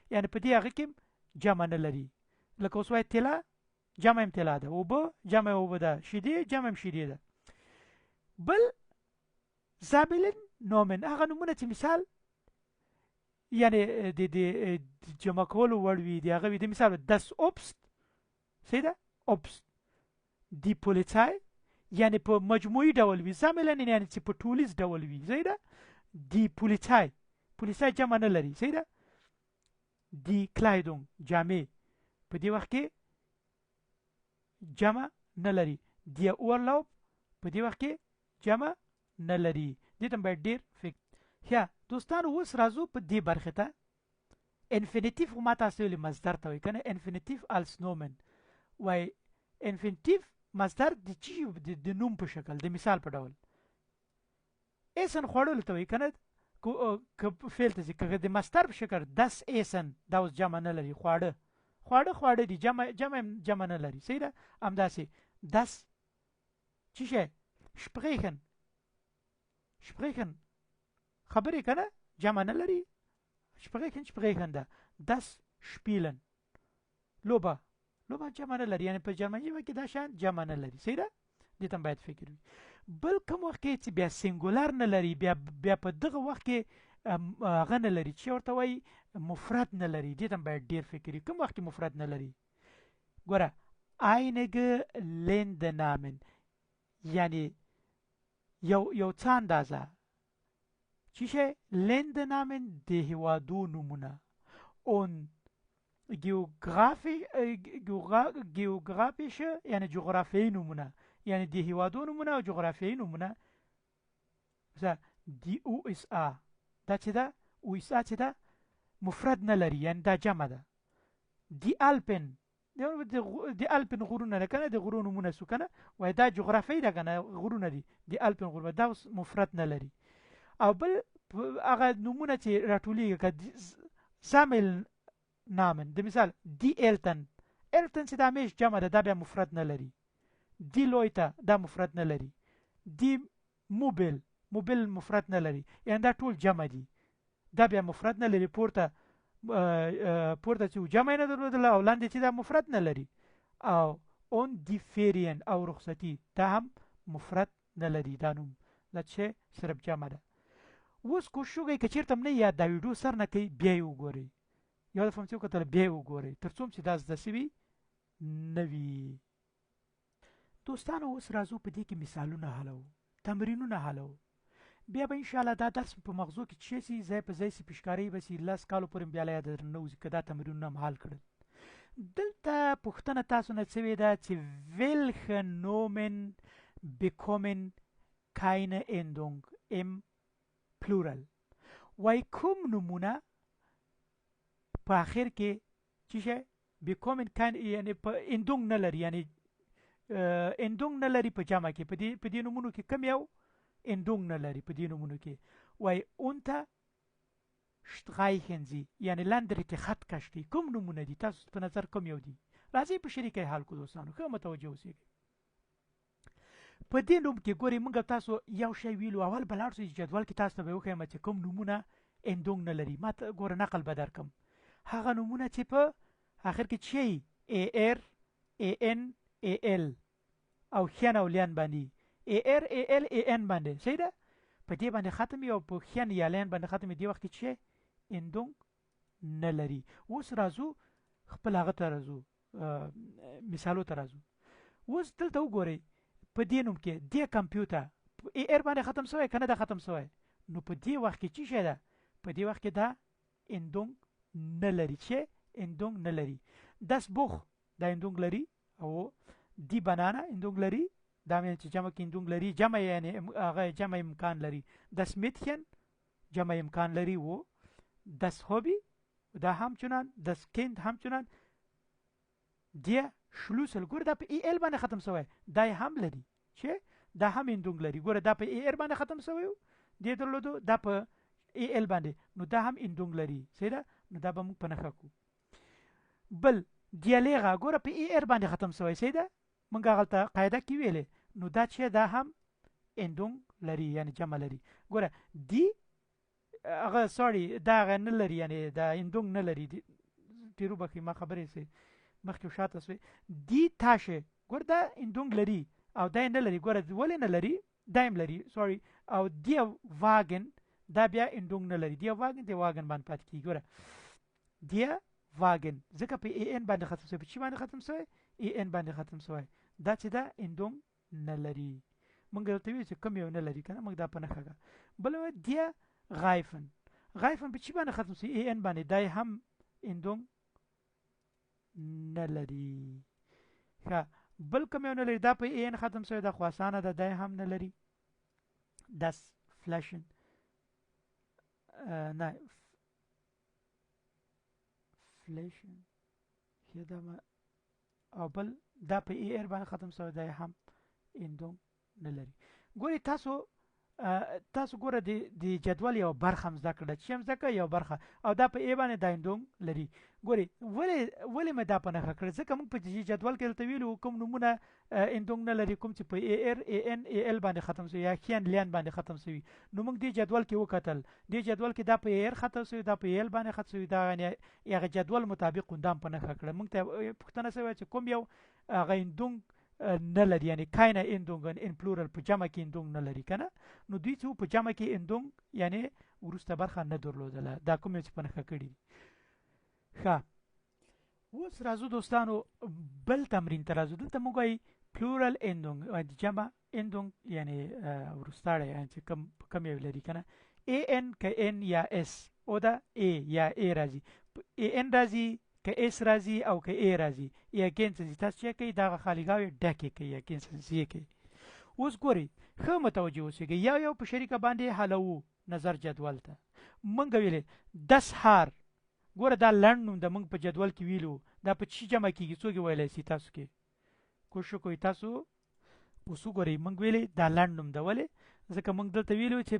یعنی په دې هغه کې جمع نه لري. لکه اوس وایي طلا جمع هم طلا ده، اوبه جمع اوبه ده، شیدې جمع هم شیدې ده. بل زابلن نومن هغه نومونه چې مثال یعنی د جمع کولو وړ وي، د هغه وي. د مثال دس اوبست، صحیح ده؟ اوبست. دی پولیسای یعنی په مجموعي ډول وي، زاملن یعنی چې په ټولیز ډول وي. صحیح ده؟ دی پولیسای جمع نه لري. صحیح ده؟ دی کلایدونګ جامې په دې وخت کې جمع نه لري. دی اورلوب په دې وخت کې جمع نه لري. دې ته باید ډېر فکر. یا دوستانو اوس راځو په دې برخې ته. انفینیټیف خو ما تاسو ویلي مصدر ته وایي که نه، انفینیټیف als نومن وایي. انفینیټیف مصدر د چی د نوم په شکل، د مثال په ډول. ایسن خوړلو ته وایي که نه، که فعل ته ځي، که د مصدر په شکل دس ایسن دا اوس جمع نه لري. خواړه دي، جمع نه لري. صحیح ده؟ همداسې دس څه شی؟ sprechen خبرې که نه جمع نه لري. sprechen ده. das spielen لوبه جمع نه لري، یعنی په جرمني کې دا شان جمع نه لري. صحیح ده؟ دې ته باید فکر وي. بل کوم وخت کې چې بیا سینګولر نه لري، بیا په دغه وخت کې هغه نه لري چې ورته وایي مفرد نه لري. دې ته باید ډېر فکر وي. کوم وخت کې مفرد نه لري؟ ګوره einige Ländernamen یعنی یو څه اندازه چی شی؟ Ländernamen د هیوادو نومونه. und geografische یعنی جغرافیایي نومونه، یعنی د هیوادو نومونه او جغرافیایي نومونه. مثلا دی USA دا چې ده، USA چې ده مفرد نه لري، یعنی دا جمع ده. دی الپن د الپن غرونه ده که نه، د غرو نومونه سو که نه وایي دا جغرافیایي ده که نه، غرونه دي. د الپن غرونه دا اوس مفرد نه لري. او بل هغه نومونه چې راټولیږي که سامل نامن، د مثال دی التن چې دا همیش جمع ده، دا بیا مفرد نه لري. دی لویته دا مفرد نه لري. دی موبل مفرد نه لري، یعنی دا ټول جمع دي، دا بیا مفرد نه لري. پورته چې جمع نه درلودله او لاندې چې دا مفرد نه لري. او اون دی فیرین او رخصتی دا هم مفرد نه لري دا نوم دا چې صرف جمع ده. اوس کوشش وکړئ که چېرته م نه یاد دا ویډیو سر نه کوي بیا یې وګورئ یو دفعه م چې وکتل بیا یې وګورئ تر څو چې دا زده سوي نه وي. دوستانو اوس راځو په دې کې مثالونه حلوو تمرینونه حلوو. بیا به انشاءالله دا درس په مغزو کې چې سي ځای په ځای سي پېشکارۍ به سي 10 کالو پورې بیا له یاده درنه وځي که دا تمرینونه م حل کړل. دلته پوښتنه تاسو نه سوې ده چې welche Nomen bekommen keine Endung im Plural. وای کوم نومونه په آخر کې چې شی bekommen keine یعنی په endung نه لري یعنی endung نه لري په جمع کې په دې نومونو کې کم یو endung نه لري په دې نومونو کې. وای unter streichen Sie یعنی لاندې کې خط کش کی کوم نومونه دي تاسو په نظر کوم یو دي راځي په شریکه حل کو دوستانو ښه متوجه اوسئ. په دې نوم کې ګوري موږ تاسو یو شی ویلو اول بلاړ سو جدول کې تاسو به وښیم چې کوم نومونه endung نه لري. ما ته ګوره نقل به درکم هغه نومونه چې په آخر کې چی ar an al او خیان او لیان باندې ar al an باندې صحیح ده په دې باندې ختم یو په خیان یا لیان باندې ختم دی وخت چې endung نه لري. اوس راځو خپل هغه ته راځو مثالو ته راځو. اوس دلته وګورئ په دې نوم کې د کمپیوټر ar باندې ختم شوی کنه دا ختم شوی نو په دې وخت کې چی شي ده په دې وخت کې دا endung نه لري چې endung نه لري. das Buch دا endung لري او die Banana endung لري دا مې چې جمع کې endung لري جمع یعنی هغه جمع امکان لري. das Mädchen جمع امکان لري و das Hobby دا همچنان das Kind همچنان der Schlüssel ګوره دا په al باندې ختم شوی دا هم لري چې دا هم endung لري ګوره دا په ar باندې ختم شوی دی درلودو دا په al باندې نو دا هم endung لري صحیح ده نو دا به موږ په نښه کو. بل دیالیغه ګوره په ar باندې ختم شوی صحیح ده موږ هغه قاعده کې ویلې نو دا چې دا هم endung لري یعنی جمع لري. ګوره دی هغه سوري دا هغه نه لري یعنی دا endung نه لري تیرو بخي ما خبرې سي مخکې شاته سوی دی تاشه ګوره دا endung لري او دا نه لري ګوره ولې نه لري دایم لري سوري او دی واګن دا بیا endung نه لري دی واګن دی واګن باندې پات کی ګوره دی واګن ځکه په ان باندې ختم شوی په چی باندې ختم شوی ان باندې ختم شوی دا چې دا endung نه لري موږ ته وی چې کوم یو نه لري کنه موږ دا په نخښه بل دی غایفن په چی باندې ختم شوی ان باندې دای هم endung نه لري. ښه بل کوم یو نه لري دا په ان ختم شوی دا خواسانه ده دای هم نه لري. das Flaschen نه Flaschen hier دا ما او بل دا په ar باندې ختم شوی دا هم endung نه لري. ګوري تاسو ګوره د جدول یو برخه مزده کړه چې مزده کړه یو برخه او دا په ای باندې دا endung لري. ګوري ولې مې دا په نښه کړ ځکه موږ په جدول کې دلته ویلو کوم نومونه endung نه لري کوم چې په ar an al باندې ختم شوی یا خیان لیان باندې ختم شوی نو موږ دې جدول کې وکتل دې جدول کې دا په ar ختم شوی دا په al باندې ختم شوی دا یعنی هغه جدول مطابق قندام په نښه کړ. موږ ته پوښتنه شوی چې کوم یو هغه endung نه لري یعنی کاینه endung ان پلورال په جمع کې endung نه لري کنه نو دوی چې په جمع کې endung یعنی ورسته برخه نه درلودله دا کوم چې په نښه کړی. ښه اوس راځو دوستانو بل تمرین ته راځو دلته موږ وایي پلورال endung جمع endung یعنی ورستاړی یعنی چې کم یو لري کنه an که n یا s او دا a یا a راځي an راځي که اس راځي او که ای راځي یا کینس تاسو چې کوي دا خالیګاوي ډکه کوي یا کینس زی کوي. اوس ګوري ښه متوجه اوسئ یو په شریکه باندې حلو نظر جدول ته مونږ ویلې 10 هار ګوره دا لنډ نوم د مونږ په جدول کې ویلو دا په چی جمع کیږي څوک ویلای سي تاسو کې کوشش کوئ تاسو اوس ګورئ مونږ ویلې دا لنډ نوم دا ولې ځکه مونږ دلته ویلو چې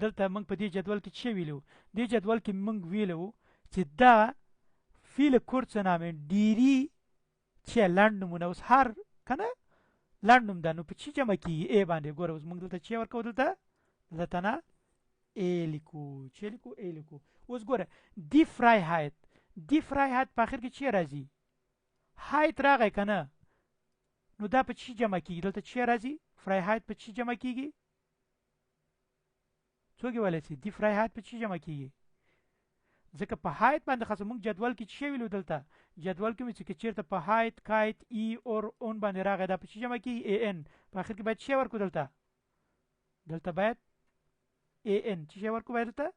دلته مونږ په دې جدول کې څه ویلو دې جدول کې مونږ ویلو چې دا viele kurze Namen ډیری چې لنډ نومونه اوس هر کنه لنډ نوم ده نو په چی جمع کیږي ای باندې ګوره اوس موږ دلته چې ورکو دلته نه ای لیکو چې لیکو ای لیکو. اوس ګوره دی فرایهایت په اخر کې چې راځي هایت راغی کنه نو دا په چی جمع کیږي دلته چې راځي فرایهایت په چی جمع کیږي؟ څوک یې ویلی شي دی فرایهایت په چی جمع کیږي؟ ځکه په هایت باندې خاصه موږ جدول کې څه ویلو دلته جدول کې مې چې چیرته په هایت کایت ای اور اون باندې راغی دا په چی جمع کیږي ای ان په اخر کې باید څه ورکو دلته باید ای ان څه ورکو باید دلته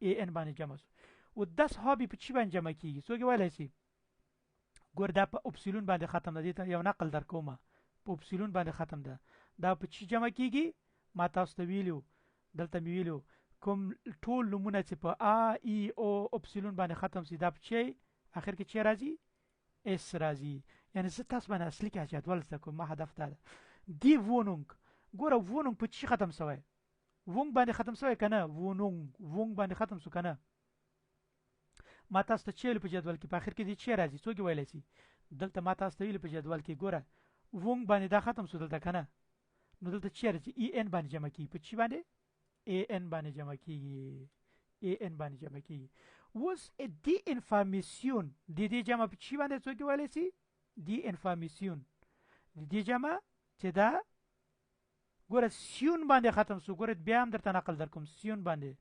ای ان باندې جمع شو او داس هابي په چی باندې جمع کیږي څوک یې ویلی شي ګور دا په اپسیلون باندې ختم ده دې ته یو نقل در کومه په اپسیلون باندې ختم ده دا په چی جمع کیږي ما تاسو ته ویلو دلته مې ویلو کوم ټول نمونه چې په ا ای او اپسیلون باندې ختم شي دا په چی اخر کې چی راځي اس راځي یعنی زه تاسو باندې اصلي کې جدول زده کوم ما هدف دا ده دی وونونګ ګوره وونونګ په چی ختم شوی وونګ باندې ختم شوی کنه وونګ باندې ختم شو کنه ما تاسو ته چیل په جدول کې په اخر کې دي چی راځي څوک ویلی شي دلته ما تاسو ته ویل په جدول کې ګوره وونګ باندې دا ختم شو دلته کنه نو دلته چی راځي ای ان باندې جمع کیږي په چی باندې ای ان باندې جمع کیږي اوس دی انفارمیشن د دې جمع په چی باندې څوک ویلی شي دی انفارمیشن د دې جمع چې دا ګوره سیون باندې ختم شو ګوره بیا هم درته نقل در کوم سیون باندې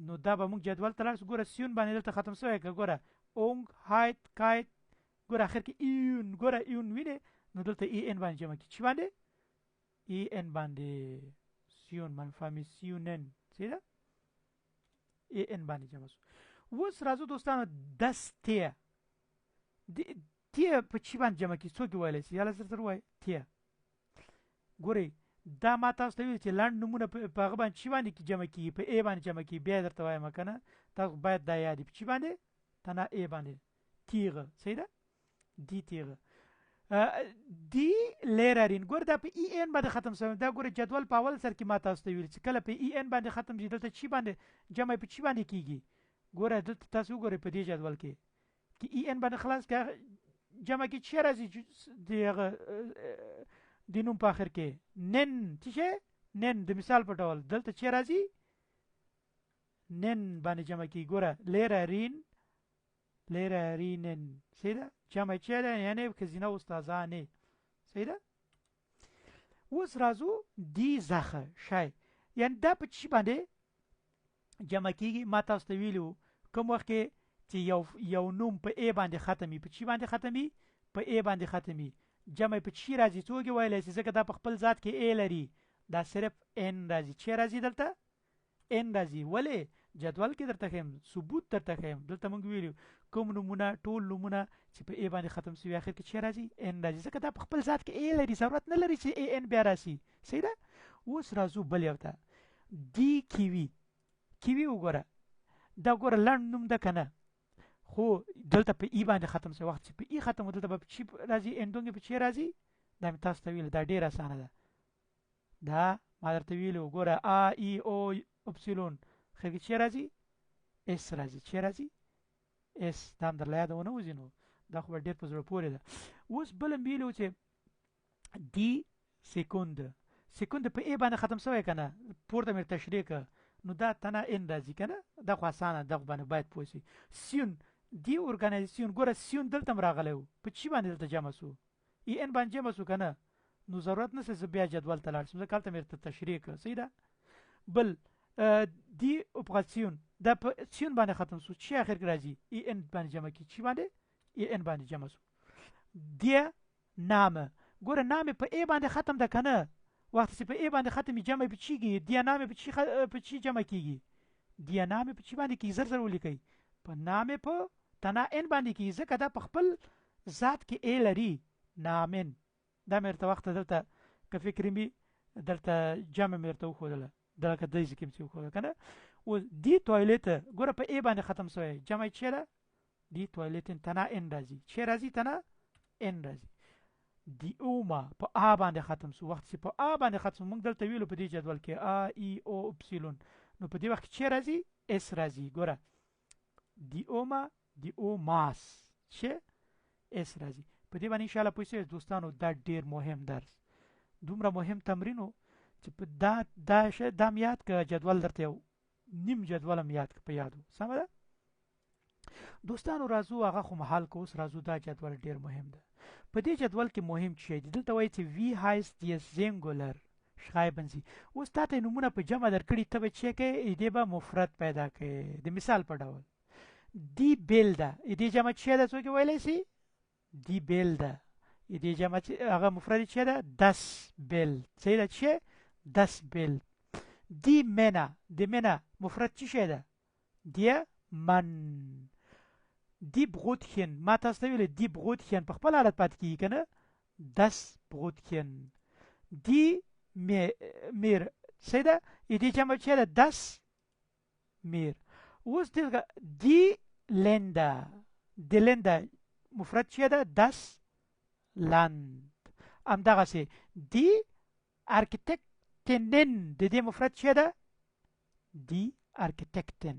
نو دا به موږ جدول ته لاړ شو ګوره سیون باندې دلته ختم شوی که ګوره اونګ هایت کایت ګوره اخر کې ایون ګوره ایون وینې نو دلته ای ان باندې جمع کی چی باندې ای ان باندې سیون منفامیسیونن سیده ای ان باندې جمع شو اوس راځو دوستانو دستیه تیه په چی باندې جمع کی څوک ویلی شي یاله زر وای تیه ګورئ دا ما تاسو ته ویل چې لنډ نومونه په هغه باندې چی باندې جمع کیږي په ای باندې جمع کیږي بیا درته وایم کنه تاسو باید دا یاد په چی باندې تنه ای باندې تیغه صحیح ده دی تیغه دی لیرارین ګور دا په ای ان باندې ختم شوی دا ګور جدول په اول سر کې ما تاسو ته ویل چې کله په ای ان باندې ختم شي دلته چی باندې جمع په چی باندې کیږي ګور دلته تاسو ګورئ په دې جدول کې ای ان باندې خلاص کا جمع کې چی راځي دغه د نوم په اخر کې نن چې نن د مثال په ډول دلته چی راځي نن باندې جمع کی ګوره لیرارینن سیده جمع چی ده یعنی کزینه استادانه سیده اوس راځو دی زخه شای یعنی دا په چی باندې جمع کیږي ما تاسو ته ویلو کوم وخت کې چې یو نوم په ای باندې ختمي په چی باندې ختمي په ای باندې ختمي جمع په چی راځي څوک ویلی شي ځکه دا په خپل ذات کې ای لري دا صرف ان راځي چی راځي دلته ان راځي ولې جدول کې درته خیم ثبوت درته خیم دلته موږ ویلو کوم نمونه ټول نمونه چې په ای باندې ختم شوی اخر کې چی راځي ان راځي ځکه دا په خپل ذات کې ای لري ضرورت نه لري چې ای ان بیا راشي صحیح ده اوس راځو بل یو ته دی کیوي وګوره دا ګوره لنډ نوم ده کنه خو دلته په ای باندې ختم شوی وخت چې په ای ختم دلته په چی راځي اندونګ په چی راځي دا مې تاسو ته ویل دا ډیر اسانه ده دا ما درته ویلو ګوره ا ای او اپسیلون خیر کې چی راځي اس راځي چی راځي اس دا هم درله یادونه وځینو دا خو ډیر په زړه پورې ده اوس بل ویلو چې دی سکند په ای باندې ختم شوی کنه پورته مې تشریح ک نو دا تنه ان راځي کنه دا خو اسانه ده باندې باید پوه شي سیون دی ارګنایزیشن ګوره سیون دلته راغلی و په چی باندې دلته جمع شو ای ان باندې جمع شو کنه نو ضرورت نشته چې بیا جدول ته لاړ شم ځکه هلته مې درته تشریح کړه صحیح ده بل دی اپراسیون دا په سیون باندې ختم شو چی اخر کې راځي ای ان باندې جمع کی چی باندې ای ان باندې جمع شو دی نامه ګوره نامه په ای باندې ختم ده کنه وخت چې په ای باندې ختمي جمع په چی کیږي دی نامه په چی جمع کیږي دی نامه په چی باندې کیږي زر ولیکئ په نامه په تنا ان باندې کیږي ځکه دا په خپل ذات کې ای لري نامن دا مې ورته وخت دلته که فکر می دلته جمع مې ورته وښودله دلته دای ځکه چې وښوده کنه او دی توالت ګوره په ای باندې ختم شوی جمع چی ده دی توالت تنا ان راځي چی راځي تنا ان راځي دی اوما په ا باندې ختم شو وخت چې په ا باندې ختم موږ دلته ویلو په دې جدول کې ا ای او اپسیلون نو په دې وخت چی راځي اس راځي ګوره دی اوما دی او ماس چه اس راځي په دې باندې ان شاء الله پوه شئ دوستانو دا ډیر مهم درس دومره مهم تمرینو چې په دا یاد ک جدول درته یو نیم جدول هم یاد ک په یادو سم ده دوستانو راځو هغه خو محل کو اوس راځو دا جدول ډیر مهم ده په دې جدول کې مهم شی دی دلته وایي چې wie heißt die Singular schreiben Sie اوس تا ته نومونه په جمع درکړي ته به چې کې دې به مفرد پیدا کړي د مثال په ډول die Bilder دې جمع چې ده څوک ویلی شي die Bilder دې جمع هغه مفرد چې ده das Bild صحیح ده چې das Bild die Männer د Männer مفرد چې ده der Mann die Brotchen ما تاسو ته ویل die Brotchen په خپل حالت پاتې کیږي کنه das Brotchen die mir صحیح ده دې جمع چې ده das mir اوس دلته die Länder die Länder مفرد چې ده das Land همدغسې die Architektinnen د دې مفرد چې ده die Architekten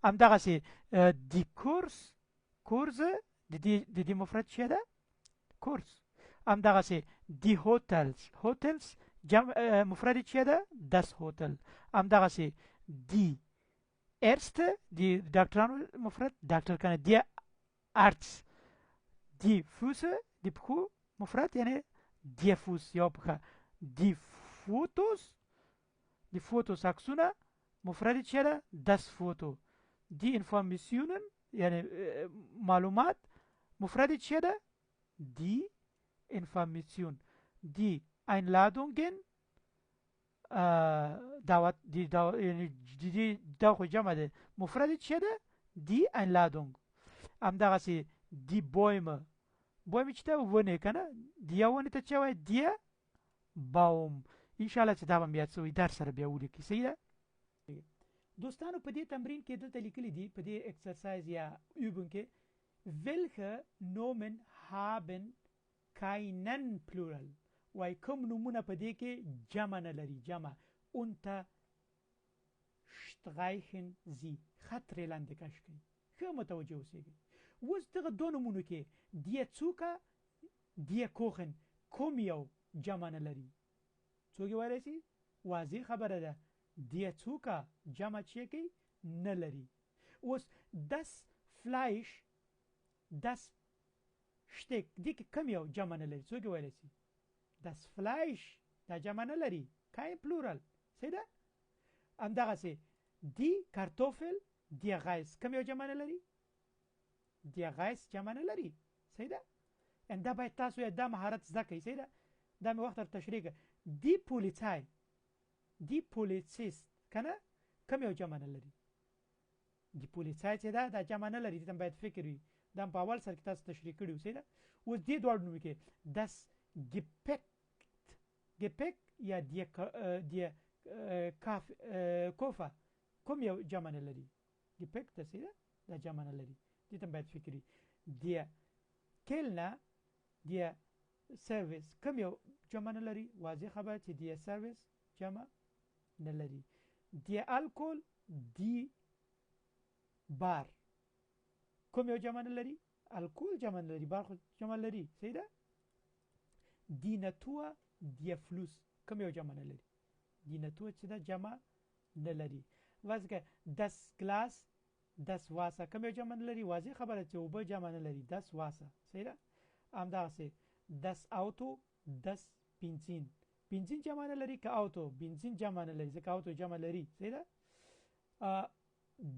همدغسې die Kurse د دې مفرد چې ده Kurs همدغسې die Hotels مفرد چې ده das Hotel همدغسې die Ärzte die ډاکټرانو مفرد ډاکټر کنه die Arzt die Füße die پښو مفرد یعنی die Fuß یو پښه die Fotos عکسونه مفرد چې ده das Foto die Informationen یعنی معلومات مفرد چې ده die Information die Einladungen دعوت دی دا خو جمع ده مفرد چې ده die Einladung همدغسې die Bäume چې ته ونې که نه دی ونې ته چې وایي die Baum انشاءالله چې دا به م یاد شوي درس سره بیا ولیکي صحیح ده دوستانو په دې تمرین کې دلته لیکلي دي په دې اکسرسایز یا übung کې welche Nomen haben keinen Plural وای کوم نومونه په دې کې جمع نه لري جمع unterstreichen Sie خط یې لاندې کش کړئ ښه متوجه اوسئ اوس دغه دوه نومونو کې die Zucker die Kuchen کوم یو جمع نه لري څوک یې ویلی شي واضح خبره ده die Zucker جمع چې کوي نه لري اوس das Fleisch das Steak دې کې کوم یو جمع نه لري څوک یې ویلی شي das Fleisch دا جمع نه لري kein Plural صحیح ده همدغسې die Kartoffel die Reis کوم یو جمع نه لري die Reis جمع نه لري صحیح ده دا باید تاسو دا مهارت زده کړئ صحیح ده دا مې وخت تشریح کړه die Polizei die Polizist کنه کوم یو جمع نه لري die Polizei چې دا جمع نه لري دې باید فکر وي دا په اول سر کې تاسو تشریح کړي صحیح ده اوس دې دواړو نومو کې das Gepäck یا die Koffer کوم یو جمع نه لري Gepäck ته صحیح ده دا جمع نه لري دې ته باید فکر وي die Kellner die Service کوم یو جمع نه لري واضح خبره چې die Service جمع نه لري die Alkohol die Bar کوم یو جمع نه لري الکول جمع نه لري بار خو جمع لري صحیح ده die Natur die Fluss کوم یو جمع نه لري die Natur چې دا جمع نه لري واسکه das Glas das Wasser کوم یو جمع نه لري واضح خبره چې اوبه جمع نه لري das Wasser صحیح ده همدغسې das Auto das Benzin بنزین جمع نه لري که auto بنزین جمع نه لري ځکه auto جمع لري صحیح ده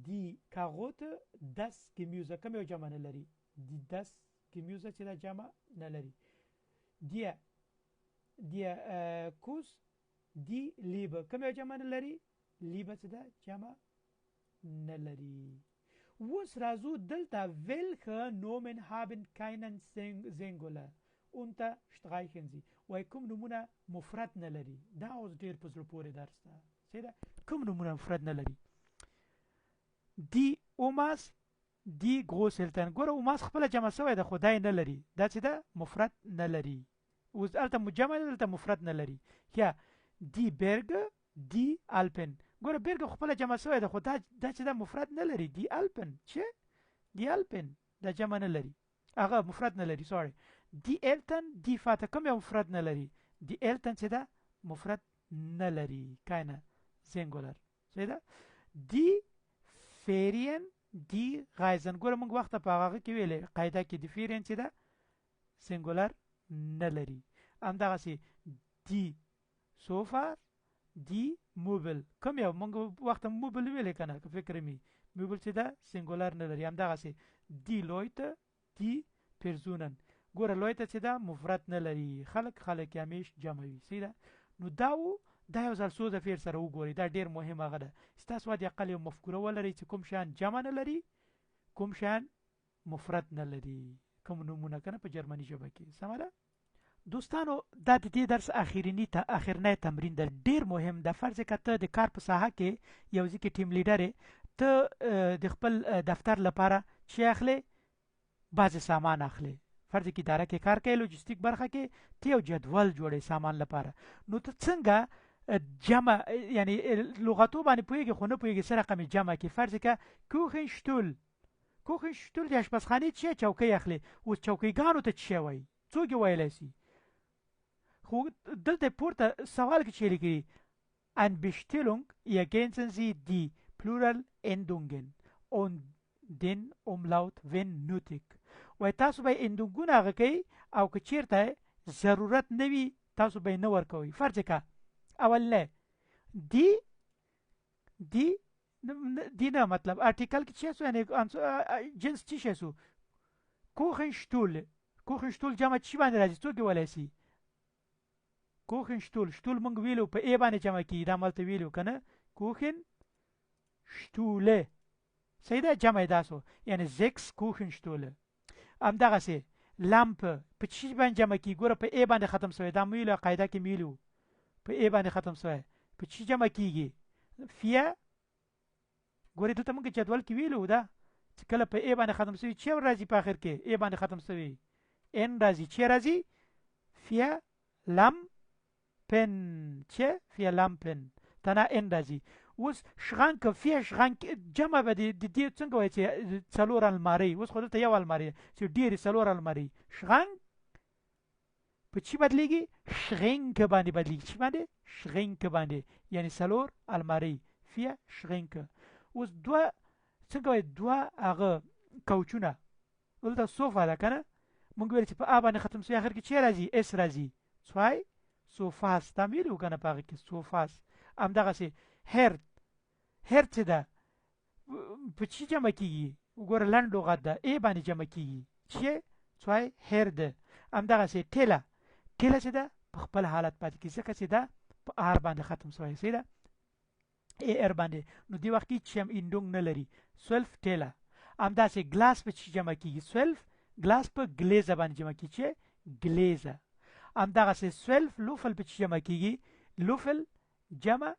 die Karotte das Gemüse کوم یو جمع نه لري das Gemüse چې دا جمع نه لري die Kuss die Liebe کوم یو جمع نه لري Liebe چې دا جمع نه لري اوس راځو دلته welche Nomen haben keinen Singular unterstreichen Sie وای کوم نومونه مفرد نه لري دا اوس ډیر په زړه پورې درس ده صحیح ده کوم نومونه مفرد نه لري die Omas die Großeltern ګوره اوماس خپل جمع شوی ده خدای نه لري دا چې ده مفرد نه لري اوس دلته جمع دلته مفرد نه لري یا die Berge die Alpen ګوره بیرګ خپل جمع شوی ده خو دا چې ده مفرد نه لري die Alpen چې die Alpen دا جمع نه لري هغه مفرد نه لري sorry die Eltern die Vater کوم یو مفرد نه لري die Eltern چې ده مفرد نه لري keine Singular صحیح ده die Ferien die Reisen ګوره موږ وخت په هغه کې ویلې قاعده کې die Ferien چې ده سنگولر نه لري. همدغسې دی سوفا دی موبل، کوم یو موږ وخت موبل ویلې کنه که فکر می موبل چې دا سنگولر نه لري. همدغسې دی لویته دی پرزونن، ګوره لویته چې دا مفرد نه لري، خلک همیش جمع وي. سیده نو دا یو ځل څو دفعې سره وګورئ، دا ډیر مهم هغه ده چې تاسو باید اقل یو مفکوره ولرئ چې کوم شیان جمع نه لري، کوم شیان مفرد نه لري، کوم نومونه کنه په جرمني ژبه کې. سمه ده دوستانو؟ دا د دې درس اخرنی تمرین ده، ډیر مهم ده. فرض که ته د کار په ساحه کې یو ځکه ټیم لیډر ته د خپل دفتر لپاره چې اخلي بعض سامان اخلي، فرض کې اداره کې کار کوي، لوجستیک برخه کې ته یو جدول جوړې سامان لپاره، نو ته څنګه جمع یعنی لغتو باندې پوهیږي خو نه پوهیږي څه رقم جمع کې. فرض که کوخن شتول د اشپزخانې چې چوکۍ اخلي، اوس چوکیګانو ته څه وایي، څوک یې ویلی سي؟ خو دلته پورته سوال کې چې لیکي An Bestellung ergänzen Sie die Pluralendungen und den Umlaut wenn nötig. وای تاسو به اندونګونه هغه کوي او که چیرته ضرورت نه وي تاسو به نه ورکوئ. فرض که اول نه دی نه مطلب آرټیکل کې څه سو یعنی جنس څه سو کوخنشتول جمع چی باندې راځي څوک ویلی سي؟ شتول مونږ ویلو په ای باندې جمع کیږي، دا مالته ویلو کنه شتوله صحیح ده، جمع داسو یعنی 6 کوخنشتوله. همدغسې لامپ په چی باندې جمع کیږي؟ ګوره په ای باندې ختم شوی، دا ویلو قاعده کې ویلو په ای باندې ختم شوی، په چی جمع کیږي؟ فیا. ګورې دلته مونږ جدول کې ویلو دا چې کله په ای باندې ختم شوی چې راځي په اخر کې ای باندې ختم شوی ان راځي، چې راځي فیا لم پن، چې فیا لامپن تنا ان راځي. اوس شغانک فیا شغانک جمع به د دې څنګه وایي چې څلور المارۍ، اوس خو دلته یو المارۍ چې ډېرې څلور المارۍ، شغانک په چی بدلیږي؟ شغینک باندې بدلیږي. چی باندې؟ شغینک باندې، یعنی څلور المارۍ فیا شغینک. اوس دوه څنګه وایي دوه هغه کوچونه، دلته صوفا ده کنه مونږ ویل چې په آ باندې ختم شوی اخر کې چې راځي اس راځي، zwei سوفاس دا ویلو کنه په هغه کې سوفاس. همدغسې هرت چې ده په چی جمع کیږي؟ وګوره لنډ لغت ده ای باندې جمع کیږي چې zwei هرد. همدغسې ټیله چې ده په خپل حالت پاتې کیږي ځکه چې ده په آر باندې ختم شوی سي ده ای ار باندې، نو دی وخت کې چې هم اندونګ نه لري سولف ټیله. همداسې ګلاس په چی جمع کیږي؟ سولف ګلاس په ګلیزه باندې جمع کیږي چې ګلیزه. همدغسې سولف لوفل په چی جمع کیږي؟ لوفل جمع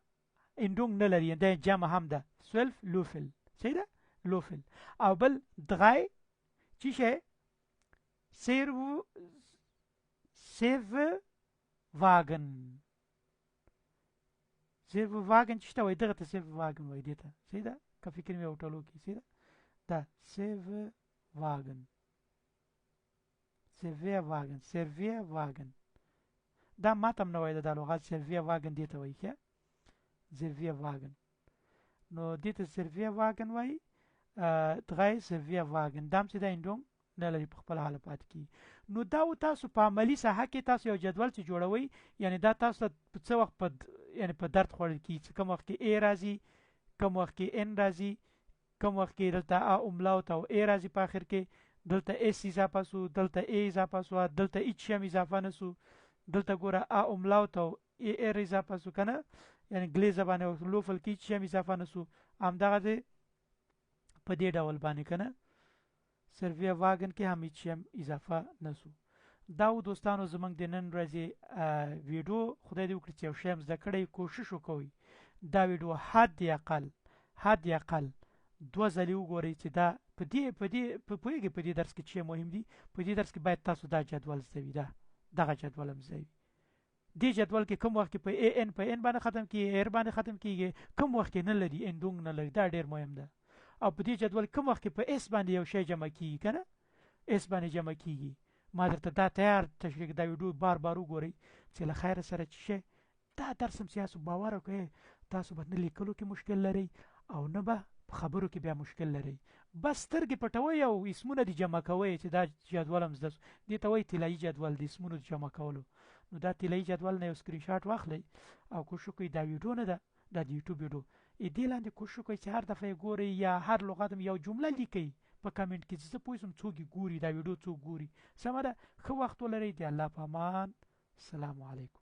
اندونګ نه لري، دا جمع هم ده سولف لوفل صحیح ده لوفل. او بل دغای چې شی سیو واګن چې ته وایي دغه ته سیو واګن وایي دې ته صحیح ده که فکر مې وټلو کې صحیح ده دا سیو واګن دا ماته هم نه وایي دا لغت سیویا واګن دې ته وایي ښه سیویا واګن، نو دې ته سیویا واګن وایي دغه سیویا واګن دام چې دا اندونګ نه لري په خپل حال پاتې کیږي. نو دا تاسو په عملي ساحه کې تاسو یو جدول چې جوړوي، یعنی دا تاسو په څه وخت یعنی په درد خوړل کیږي چې کوم وخت کې ای راځي، کوم وخت کې ان راځي، کوم وخت کې دلته ا املاوت او ای راځي په اخر کې، دلته اس اضافه سو، دلته ای اضافه سو، دلته هیڅ هم اضافه نه سو، دلته ګوره ا املاوت او ای ار اضافه سو کنه یعنی ګلیزه باندې او لوفل کې هیڅ هم اضافه نه سو. همدغه په دې ډول باندې کنه سرویا واګن کې هم هیڅ هم اضافه نه سو. دا دوستانو زمونږ د نن ورځې ویډیو خدای دې وکړي چې یو شی هم زده کړی، کوشش وکوئ دا ویډیو حد اقل 2 ځلې وګورئ چې دا په پوهیږئ په دې درس کې چې مهم دي. په دې درس کې باید تاسو دا جدول زده وي، دغه جدول هم زده وي. دې جدول کې کوم وخت کې په ای ان باندې ختم کیږي، ایر باندې ختم کیږي، کوم وخت کې نه لري اندونګ نه لري، دا ډیر مهم ده. او په دې جدول کوم وخت کې په اس باندې یو شی جمع کیږي کنه اس باندې جمع کیږي. ما درته دا تیار تشریح دا ویډیو بار وګورئ چې له خیر سره چې دا درس هم سیاسو باور وکړئ تاسو به نه لیکلو کې مشکل لرئ او نه به په خبرو کې بیا مشکل لرئ. بس سترګې پټوئ او اسمونه دې جمع کوئ چې دا جدول هم زده دې ته وایي طلایي جدول د اسمونو جمع کولو. نو دا طلایي جدول نه یو سکرین شاټ واخلئ او کوشش وکړئ دا ویډیو نه ده دا د یوټیوب ویډیو دې لاندې کوشش وکړئ چې هر دفعه یې ګورئ یا هر لغت هم یو جمله لیکئ په کمنټ کې چې زه پوه شم څوک یې ګوري دا ویډیو څوک ګوري. سمه ده. ښه وخت ولرئ. د الله په امان. السلام علیکم.